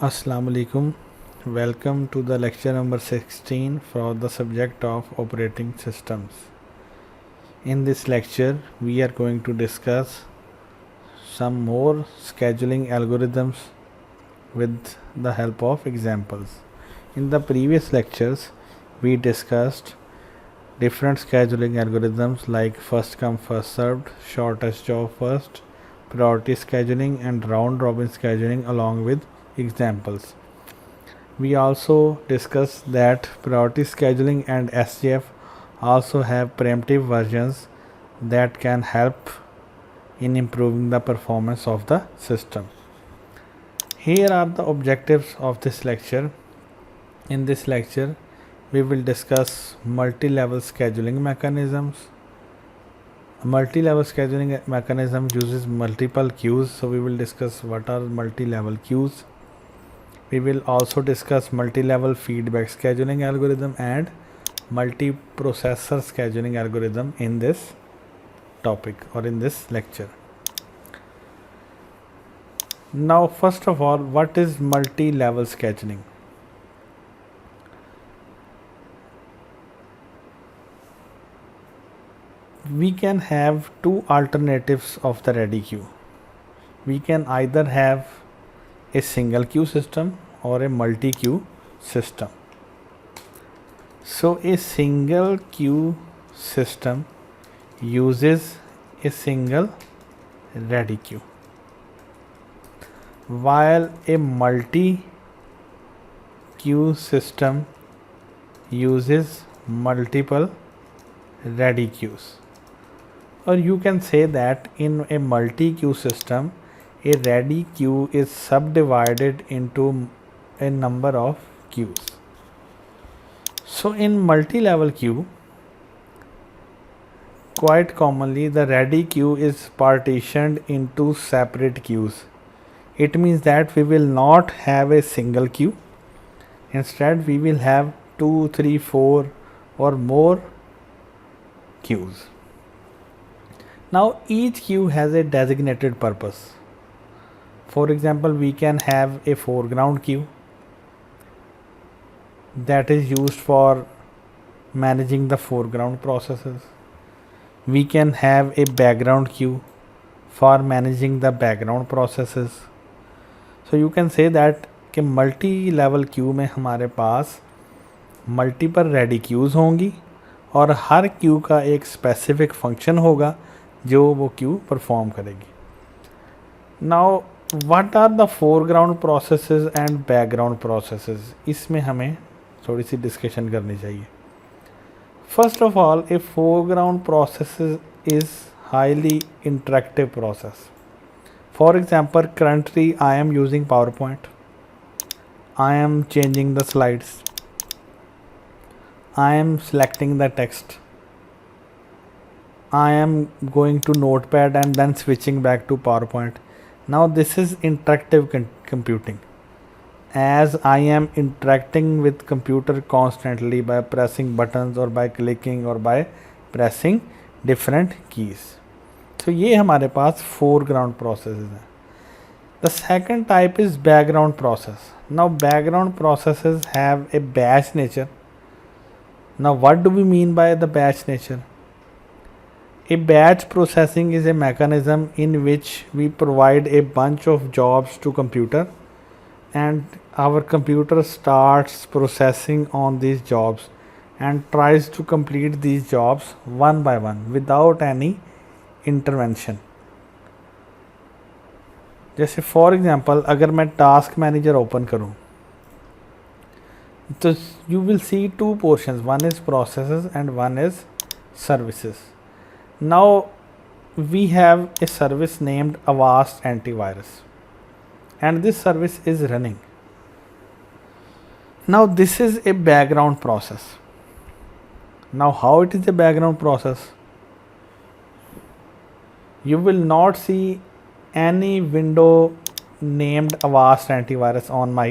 Assalamu alaikum. Welcome to the lecture number 16 for the subject of operating systems. In this lecture, we are going to discuss some more scheduling algorithms with the help of examples. In the previous lectures, we discussed different scheduling algorithms like first come first served, shortest job first, priority scheduling and round robin scheduling along with examples. We also discussed that priority scheduling and SGF also have preemptive versions that can help in improving the performance of the system. Here are the objectives of this lecture. In this lecture, we will discuss multi-level scheduling mechanisms. A multi-level scheduling mechanism uses multiple queues, so we will discuss what are multi-level queues. We will also discuss multi-level feedback scheduling algorithm and multi-processor scheduling algorithm in this topic or in this lecture. Now, first of all, what is multi-level scheduling? We can have two alternatives of the ready queue. We can either have a single queue system or a multi-queue system. So a single queue system uses a single ready queue, while a multi-queue system uses multiple ready queues. Or you can say that in a multi-queue system, a ready queue is subdivided into a number of queues. So in multi-level queue, quite commonly the ready queue is partitioned into separate queues. It means that we will not have a single queue. Instead, we will have 2, 3, 4 or more queues. Now each queue has a designated purpose. For example, we can have a foreground queue that is used for managing the foreground processes. We can have a background queue for managing the background processes. So you can say that कि multi level Q में हमारे पास multiple ready queues होंगी और हर Q का एक specific function होगा जो वो क्यू परफॉर्म करेगी. Now what are the foreground processes and background processes, इसमें हमें थोड़ी सी डिस्कशन करनी चाहिए. First of all, a foreground process is highly interactive process. For example, currently I am using PowerPoint. I am changing the slides. I am selecting the text. I am going to Notepad and then switching back to PowerPoint. Now this is interactive computing, as I am interacting with computer constantly by pressing buttons or by clicking or by pressing different keys. So ये हमारे पास foreground processes हैं. The second type is background process. Now background processes have a batch nature. Now what do we mean by the batch nature? A batch processing is a mechanism in which we provide a bunch of jobs to computer, and our computer starts processing on these jobs and tries to complete these jobs one by one without any intervention. जैसे for example अगर मैं task manager open करूं तो you will see two portions, one is processes and one is services. Now we have a service named Avast antivirus and this service is running. Now this is a background process. Now how it is a background process? You will not see any window named Avast antivirus on my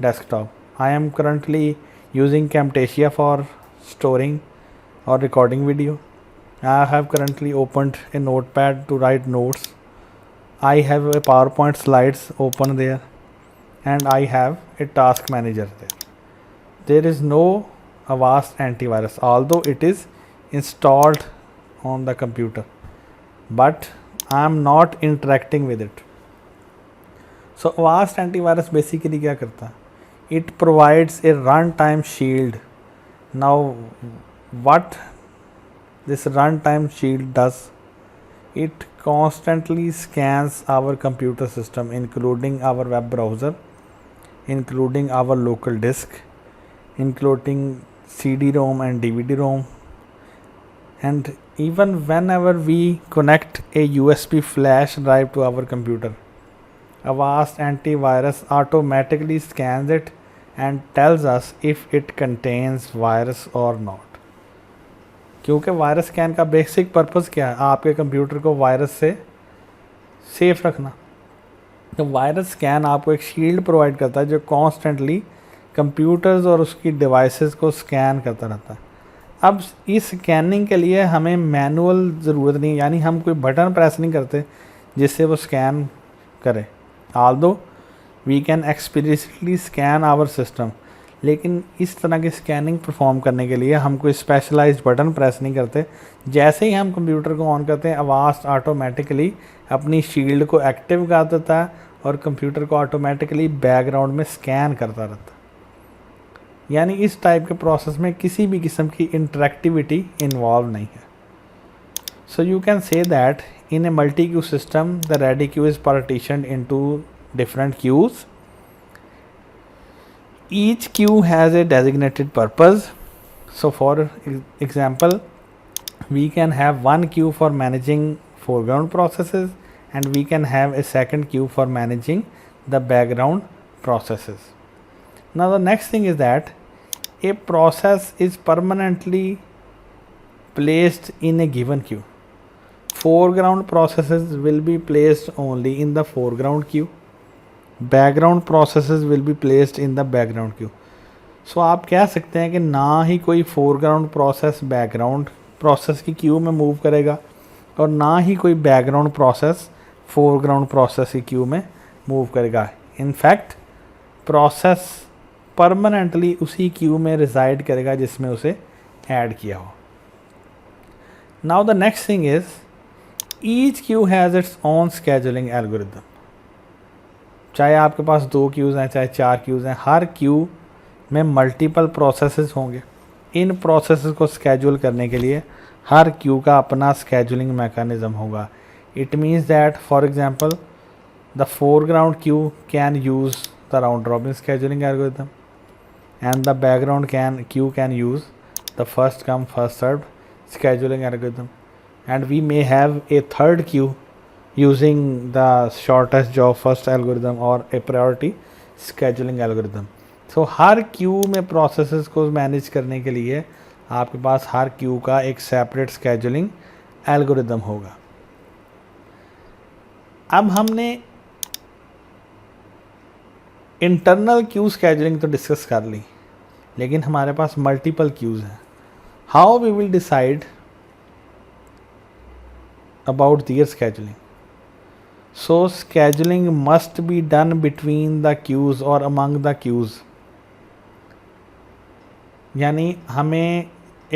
desktop. I am currently using Camtasia for storing or recording video. I have currently opened a notepad to write notes. I have a PowerPoint slides open there, and I have a task manager there. There is no Avast antivirus, although it is installed on the computer, but I am not interacting with it. So Avast antivirus basically क्या करता है? It provides a runtime shield. Now what this runtime shield does, it constantly scans our computer system, including our web browser, including our local disk, including CD-ROM and DVD-ROM, and even whenever we connect a USB flash drive to our computer, Avast antivirus automatically scans it and tells us if it contains virus or not. क्योंकि virus scan का basic purpose क्या है? आपके computer को virus से safe रखना. तो virus scan आपको एक शील्ड प्रोवाइड करता है जो कॉन्स्टेंटली कंप्यूटर्स और उसकी डिवाइसेस को स्कैन करता रहता है. अब इस स्कैनिंग के लिए हमें मैनुअल ज़रूरत नहीं, यानी हम कोई बटन प्रेस नहीं करते जिससे वो स्कैन करे. although we can explicitly scan our system, लेकिन इस तरह की स्कैनिंग परफॉर्म करने के लिए हम कोई स्पेशलाइज्ड बटन प्रेस नहीं करते. जैसे ही हम कंप्यूटर को ऑन करते हैं, अवास्ट ऑटोमेटिकली अपनी शील्ड को एक्टिव कर देता है और कंप्यूटर को ऑटोमेटिकली बैकग्राउंड में स्कैन करता रहता है. यानी इस टाइप के प्रोसेस में किसी भी किस्म की इंटरेक्टिविटी इन्वॉल्व नहीं है. So you can say that in a multi-queue system, the ready queue is partitioned into different queues. Each queue has a designated purpose. So for example, we can have one queue for managing foreground processes, and we can have a second queue for managing the background processes. Now the next thing is that a process is permanently placed in a given queue. Foreground processes will be placed only in the foreground queue. Background processes will be placed in the background queue. So आप कह सकते हैं कि ना ही कोई foreground process background process की queue में move करेगा और ना ही कोई background process foreground process की queue में move करेगा. In fact, process permanently उसी queue में reside करेगा जिसमें उसे add किया हो. Now the next thing is, each queue has its own scheduling algorithm. चाहे आपके पास 2 क्यूज़ हैं, चाहे 4 क्यूज़ हैं, हर क्यू में मल्टीपल प्रोसेसेस होंगे. इन प्रोसेसेस को स्केड्यूल करने के लिए हर क्यू का अपना स्केड्यूलिंग मैकेनिज्म होगा. It means that for example the foreground queue can use the round robin scheduling algorithm and the background Q can use the first come first served scheduling algorithm, and we may have a third queue using the shortest job first algorithm or a priority scheduling algorithm. So her Q में processes को manage करने के लिए आपके पास हर Q का एक separate scheduling algorithm होगा. अब हमने इंटरनल क्यू स्केजुलिंग तो डिस्कस कर ली, लेकिन हमारे पास मल्टीपल क्यूज़ हैं. How we will decide about their scheduling? So scheduling must be done between the queues or among the queues. यानी हमें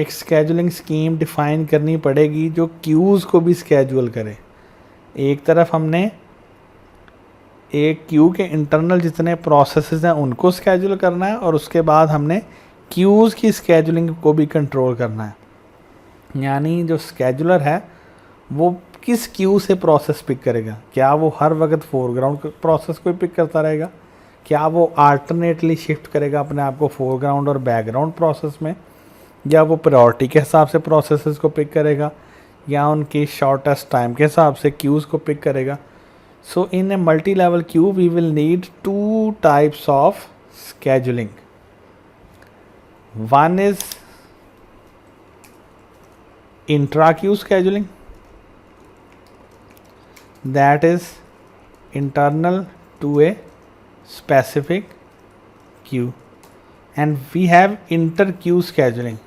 एक scheduling scheme define करनी पड़ेगी जो queues को भी schedule करे. एक तरफ हमने एक queue के internal जितने processes हैं उनको schedule करना है और उसके बाद हमने क्यूज़ की स्केजुलिंग को भी कंट्रोल करना है. यानी जो स्केजुलर है वो किस क्यू से प्रोसेस पिक करेगा. क्या वो हर वक्त फोरग्राउंड प्रोसेस को पिक करता रहेगा? क्या वो अल्टरनेटली शिफ्ट करेगा अपने आप को फोरग्राउंड और बैकग्राउंड प्रोसेस में? या वो प्रायोरिटी के हिसाब से प्रोसेसेस को पिक करेगा या उनकी शॉर्टेस्ट टाइम के हिसाब से क्यूज़ को पिक करेगा? So in a multi level queue we will need 2 types of scheduling. One is intra-queue scheduling, that is internal to a specific queue, and we have inter-queue scheduling.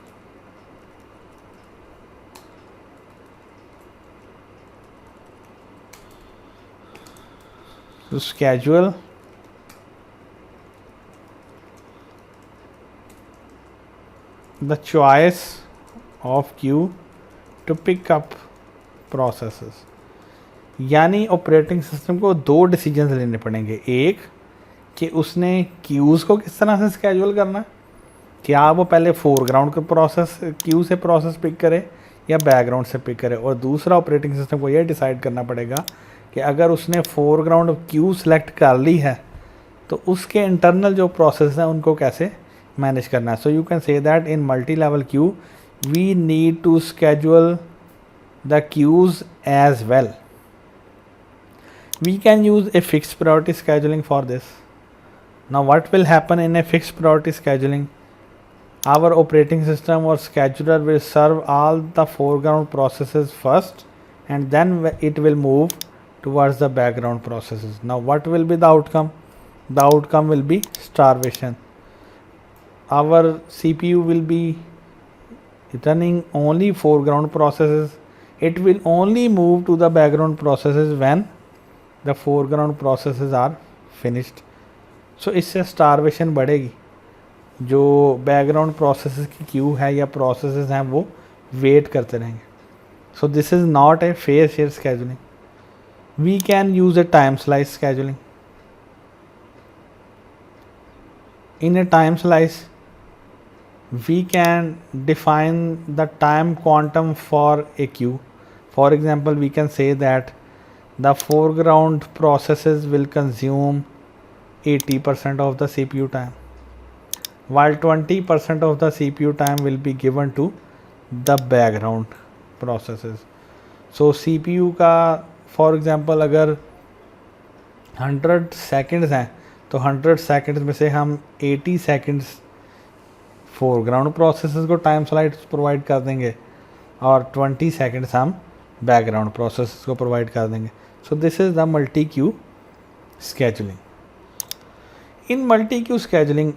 To schedule the choice of queue to pick up processes. यानी operating system को दो decisions लेने पड़ेंगे. एक कि उसने queues को किस तरह से स्केड्यूल करना है, क्या वो पहले फोरग्राउंड का प्रोसेस क्यू से प्रोसेस पिक करे या बैकग्राउंड से पिक करे. और दूसरा ऑपरेटिंग सिस्टम को ये डिसाइड करना पड़ेगा कि अगर उसने फोरग्राउंड क्यू सेलेक्ट कर ली है तो उसके इंटरनल जो प्रोसेस हैं उनको कैसे मैनेज करना है. So you can say that in multi level queue we need to schedule the queues as well. We can use a fixed priority scheduling for this. Now what will happen in a fixed priority scheduling? Our operating system or scheduler will serve all the foreground processes first and then it will move towards the background processes. Now what will be the outcome? The outcome will be starvation. Our CPU will be running only foreground processes. It will only move to the background processes when the foreground processes are finished. So इससे starvation बढ़ेगी. जो background processes की queue है या processes हैं वो wait करते रहेंगे. So this is not a fair share scheduling. We can use a time slice scheduling. In a time slice we can define the time quantum for a queue. For example, we can say that the foreground processes will consume 80% of the CPU time, while 20% of the CPU time will be given to the background processes. So CPU का for example अगर 100 seconds हैं तो 100 seconds में से हम 80 seconds foreground processes को time slides provide कर देंगे और 20 seconds हम background processes को provide कर देंगे. So this is the multi-queue scheduling. In multi-queue scheduling,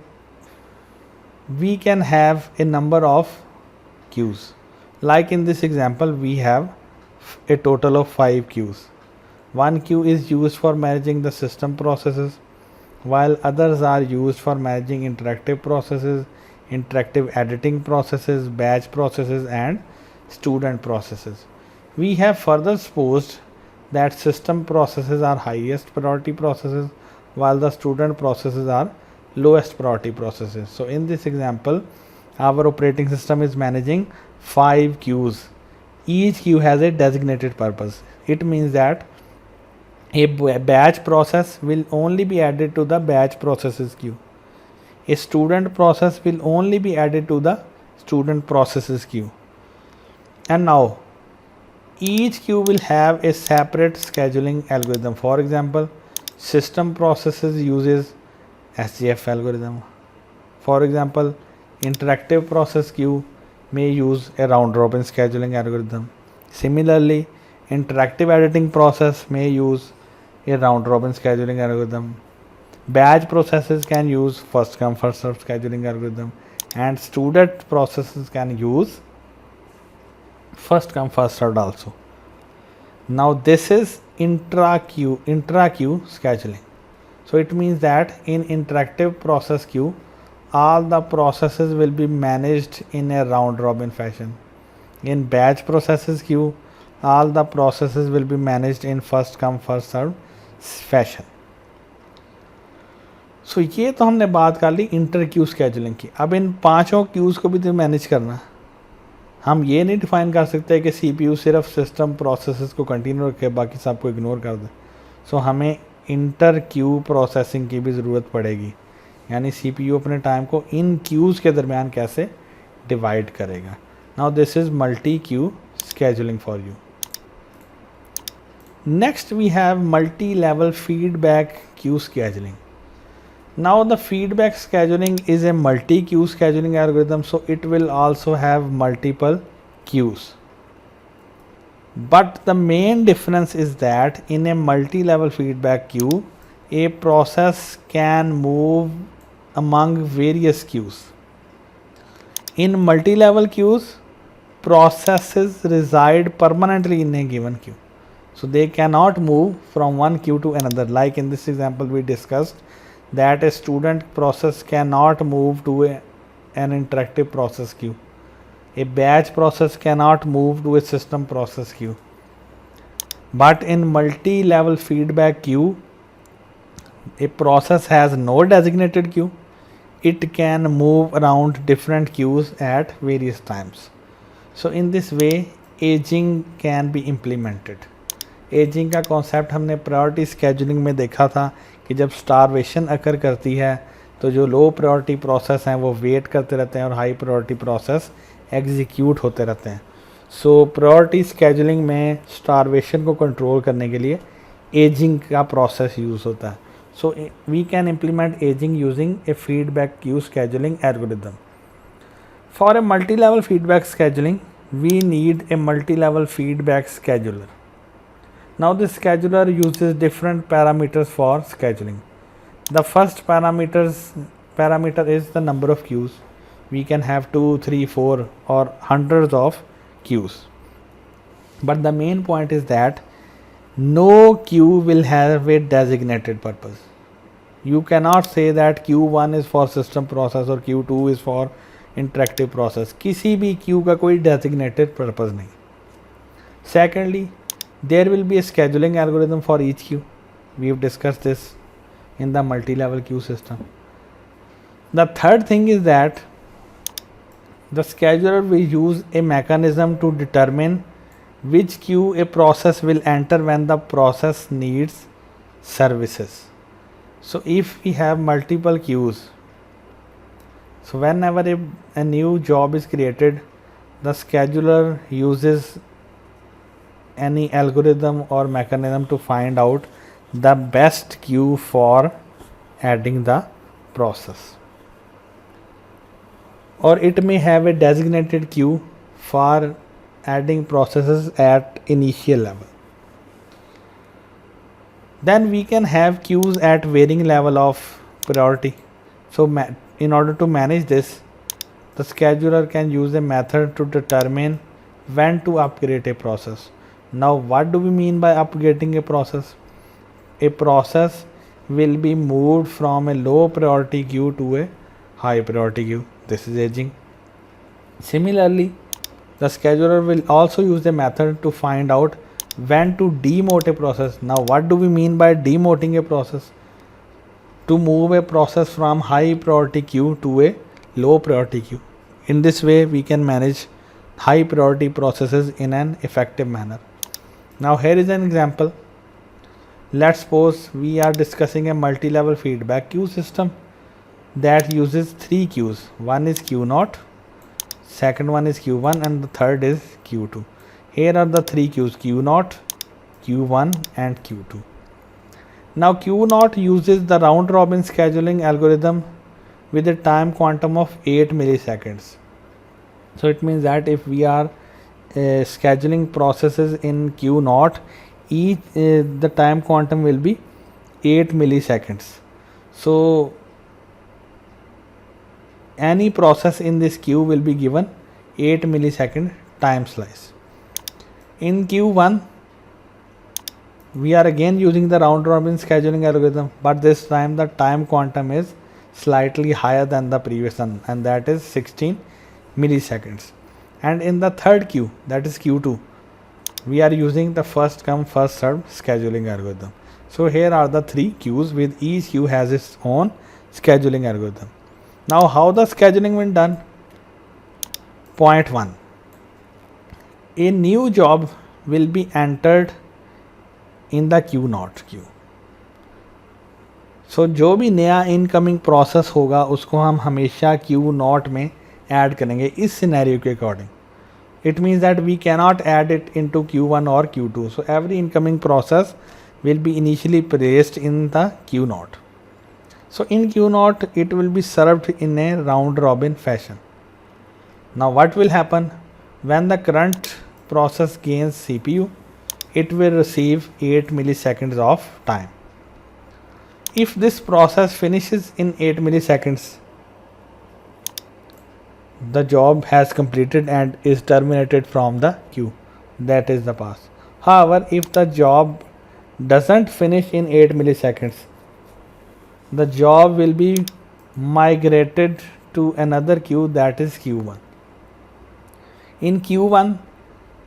we can have a number of queues. Like in this example, we have a total of 5 queues. One queue is used for managing the system processes, while others are used for managing interactive processes, interactive editing processes, batch processes, and student processes. We have further supposed that system processes are highest priority processes while the student processes are lowest priority processes. So in this example, our operating system is managing 5 queues. Each queue has a designated purpose. It means that a batch process will only be added to the batch processes queue. A student process will only be added to the student processes queue. And now each queue will have a separate scheduling algorithm. For example, system processes uses SGF algorithm. For example, interactive process queue may use a round robin scheduling algorithm. Similarly, interactive editing process may use a round robin scheduling algorithm. Batch processes can use first come first served scheduling algorithm, and student processes can use first come first served also. Now this is intra-queue scheduling. So it means that in interactive process queue, all the processes will be managed in a round robin fashion. In batch processes queue, all the processes will be managed in first come first served fashion. So ये तो हमने बात कर ली inter Q scheduling की. अब इन पांचों queues को भी तो मैनेज करना. हम ये नहीं डिफाइन कर सकते कि CPU सिर्फ सिस्टम प्रोसेसेस को कंटिन्यू रखे बाकी सबको इग्नोर कर दे. सो हमें इंटर क्यू प्रोसेसिंग की भी ज़रूरत पड़ेगी. यानी CPU अपने टाइम को इन क्यूज़ के दरमियान कैसे डिवाइड करेगा. Now this is multi queue scheduling for you. Next we have multi level feedback queue scheduling. Now the feedback scheduling is a multi-queue scheduling algorithm, so it will also have multiple queues. But the main difference is that in a multi-level feedback queue, a process can move among various queues. In multi-level queues, processes reside permanently in a given queue. So they cannot move from one queue to another. Like in this example we discussed, that a student process cannot move to an interactive process queue. A batch process cannot move to a system process queue. But in multi-level feedback queue, a process has no designated queue. It can move around different queues at various times. So in this way, aging can be implemented. Ageing का concept हमने priority scheduling में देखा था कि जब starvation अकर करती है तो जो लो प्रायोरिटी प्रोसेस हैं वो वेट करते रहते हैं और हाई प्रायोरिटी प्रोसेस एग्जीक्यूट होते रहते हैं. सो प्रायोरिटी स्केजुलिंग में स्टारवेशन को कंट्रोल करने के लिए एजिंग का प्रोसेस यूज़ होता है. So we can implement ageing using a feedback queue scheduling algorithm. For a multi level feedback scheduling we need a multi-level feedback scheduler. Now the scheduler uses different parameters for scheduling. The first parameter is the number of queues. We can have 2, 3, 4 or hundreds of queues. But the main point is that no queue will have a designated purpose. You cannot say that Q1 is for system process or Q2 is for interactive process. किसी भी queue का कोई designated purpose नहीं. Secondly there will be a scheduling algorithm for each queue. We have discuss this in the multi level queue system. The third thing is that the scheduler will use a mechanism to determine which queue a process will enter when the process needs services. So if we have multiple queues, so whenever a new job is created, the scheduler uses any algorithm or mechanism to find out the best queue for adding the process, or it may have a designated queue for adding processes at initial level. Then we can have queues at varying level of priority. So in order to manage this, the scheduler can use a method to determine when to upgrade a process. Now what do we mean by upgrading a process? A process will be moved from a low priority queue to a high priority queue. This is aging. Similarly, the scheduler will also use a method to find out when to demote a process. Now what do we mean by demoting a process? To move a process from high priority queue to a low priority queue. In this way we can manage high priority processes in an effective manner. Now here is an example. Let's suppose we are discussing a multi-level feedback queue system that uses 3 queues. One is Q0, second one is Q1 and the third is Q2. Here are the 3 queues: Q0, Q1 and Q2. Now Q0 uses the round robin scheduling algorithm with a time quantum of 8 milliseconds. So it means that if we are scheduling processes in Q0, the time quantum will be 8 milliseconds. So any process in this queue will be given 8 millisecond time slice. In Q1 we are again using the round robin scheduling algorithm, but this time the time quantum is slightly higher than the previous one, and that is 16 milliseconds. And in the third queue, that is Q2, we are using the first come first served scheduling algorithm. So here are the 3 queues, with each queue has its own scheduling algorithm. Now how the scheduling will done? Point 1, a new job will be entered in the Q0 queue. So जो भी नया incoming process होगा उसको हम हमेशा Q0 में add करेंगे इस सिनेरियो के according. It means that we cannot add it into Q1 or Q2. So every incoming process will be initially placed in the Q0. So in Q0 it will be served in a round robin fashion. Now what will happen when the current process gains CPU? It will receive 8 milliseconds of time. If this process finishes in 8 milliseconds, the job has completed and is terminated from the queue. That is the pass. However, if the job doesn't finish in 8 milliseconds, the job will be migrated to another queue, that is Q1. In Q1,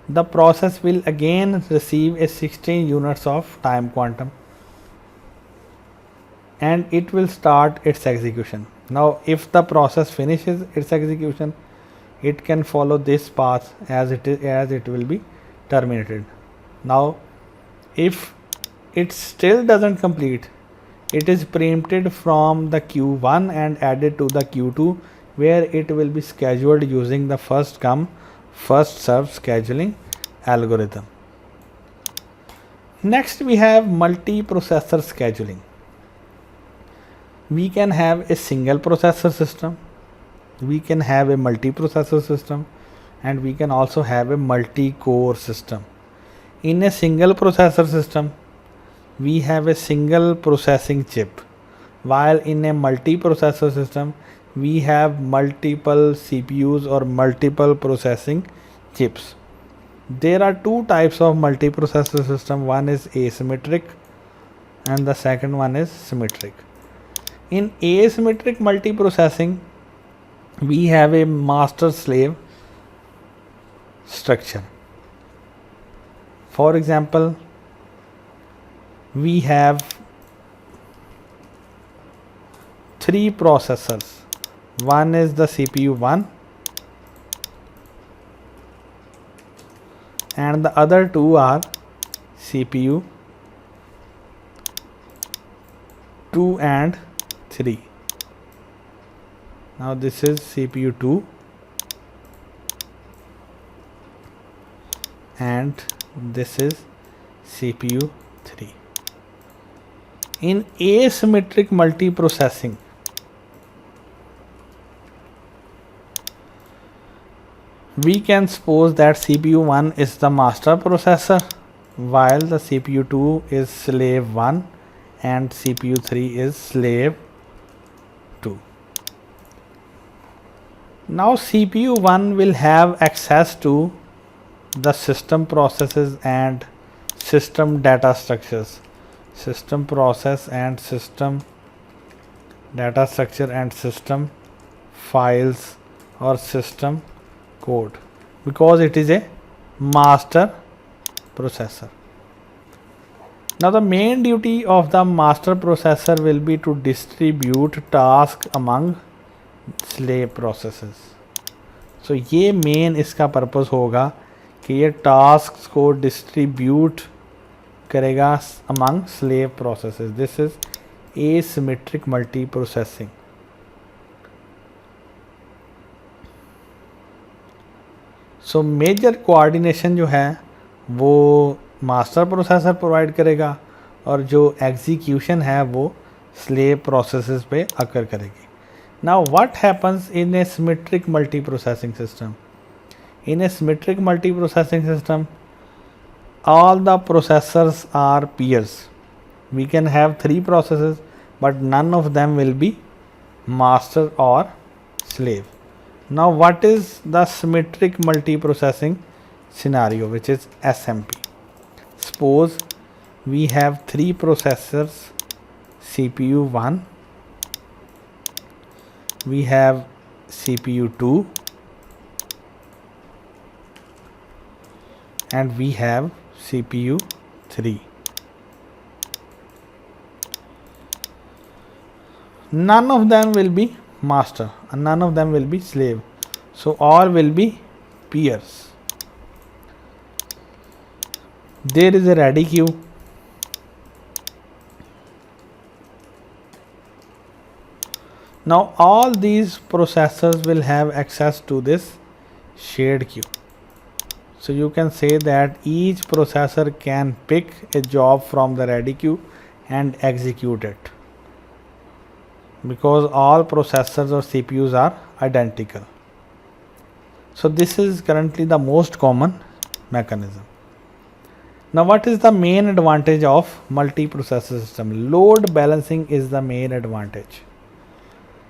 the process will again receive a 16 units of time quantum and it will start its execution. Now if the process finishes its execution, it can follow this path as it will be terminated. Now if it still doesn't complete, it is preempted from the Q1 and added to the Q2, where it will be scheduled using the first come first serve scheduling algorithm. Next we have multi-processor scheduling. We can have a single processor system, we can have a multi-processor system, and we can also have a multi-core system. In a single processor system, we have a single processing chip, while in a multi-processor system, we have multiple CPUs or multiple processing chips. There are two types of multiprocessor system. One is asymmetric and the second one is symmetric. In asymmetric multiprocessing, we have a master slave structure. For example, we have 3 processors. One is the CPU 1 and the other 2 are CPU 2 and 3. Now this is CPU 2 and this is CPU 3. In asymmetric multiprocessing, we can suppose that CPU 1 is the master processor, while the CPU 2 is slave 1 and CPU 3 is slave 2. Now CPU 1 will have access to the system processes and system data structures. System process and system data structure and system files or system code, because it is a master processor. Now the main duty of the master processor will be to distribute tasks among slave processes. So ये main इसका purpose होगा कि ये tasks को distribute करेगा among slave processes. This is asymmetric multiprocessing. So major coordination जो है वो मास्टर प्रोसेसर प्रोवाइड करेगा और जो एग्जीक्यूशन है वो स्लेव प्रोसेसेस पे अकर करेगी. Now what happens in A symmetric multi processing system? In A symmetric multi processing system, all the processors are peers. We can have 3 processes, but none of them will be master or slave. Now what is the symmetric multiprocessing scenario, which is SMP? Suppose we have 3 processors, CPU 1, we have CPU 2 and we have CPU 3. None of them will be master and none of them will be slave, so all will be peers. There is a ready queue. Now all these processors will have access to this shared queue. So you can say that each processor can pick a job from the ready queue and execute it, because all processors or CPUs are identical. So this is currently the most common mechanism. Now what is the main advantage of multiprocessor system? Load balancing is the main advantage.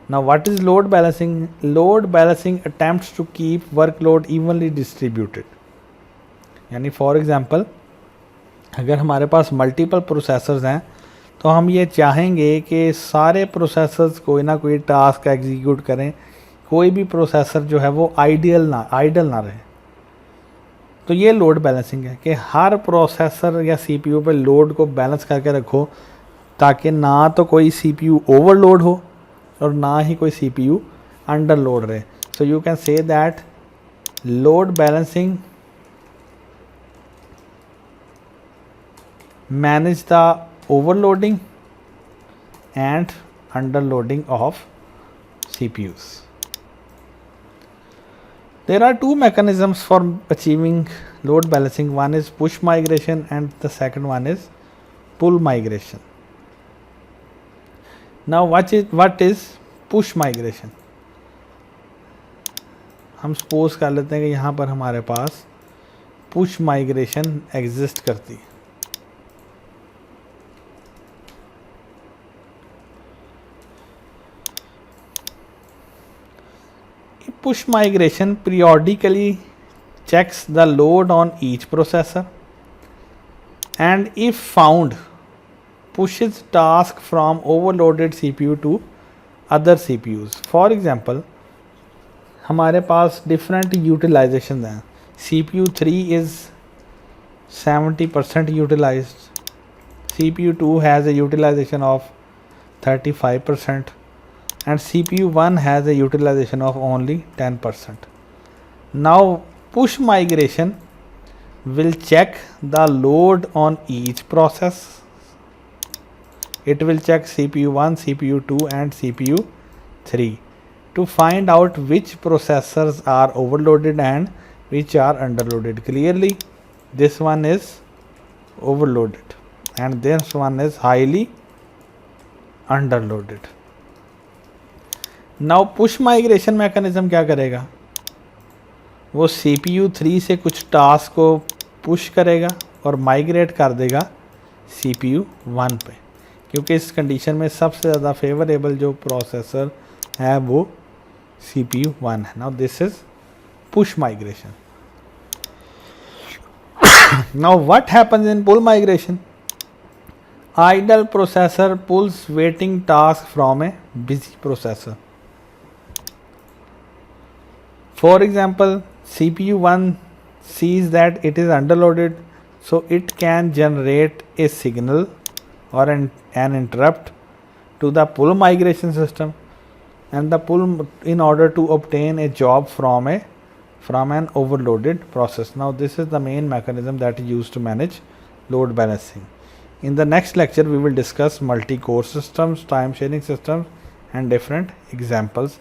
Now what is load balancing? Load balancing attempts to keep workload evenly distributed. यानी for example अगर हमारे पास multiple processors हैं तो हम ये चाहेंगे कि सारे प्रोसेसर्स कोई ना कोई टास्क एग्जीक्यूट करें कोई भी प्रोसेसर जो है वो आइडल ना रहे। तो ये लोड बैलेंसिंग है कि हर प्रोसेसर या सीपीयू पे लोड को बैलेंस करके रखो, ताकि ना तो कोई सीपीयू ओवरलोड हो और ना ही कोई सीपीयू अंडरलोड रहे। सो you can say that load balancing manage the overloading and underloading of CPUs. There are two mechanisms for achieving load balancing. One is push migration and the second one is pull migration. Now what is push migration? हम suppose कर लेते हैं कि यहाँ पर हमारे पास push migration exist करती है। Push migration periodically checks the load on each processor and if found pushes task from overloaded CPU to other CPUs. For example, हमारे पास different utilizations हैं। CPU 3 is 70% utilized, CPU 2 has a utilization of 35%, and CPU 1 has a utilization of only 10%. Now push migration will check the load on each process. It will check CPU 1, CPU 2 and CPU 3 to find out which processors are overloaded and which are underloaded. Clearly this one is overloaded and this one is highly underloaded. Now push migration mechanism क्या करेगा, वो CPU 3 से कुछ task को push करेगा और migrate कर देगा CPU 1 पे, क्योंकि इस कंडीशन में सबसे ज़्यादा फेवरेबल जो प्रोसेसर है वो CPU 1 है। Now this is push migration. Now what happens in pull migration? Idle processor pulls waiting task from a busy processor. For example, CPU 1 sees that it is underloaded, so it can generate a signal or an interrupt to the pull migration system, and the pull in order to obtain a job from an overloaded process. Now this is the main mechanism that is used to manage load balancing. In the next lecture we will discuss multi-core systems, time sharing systems and different examples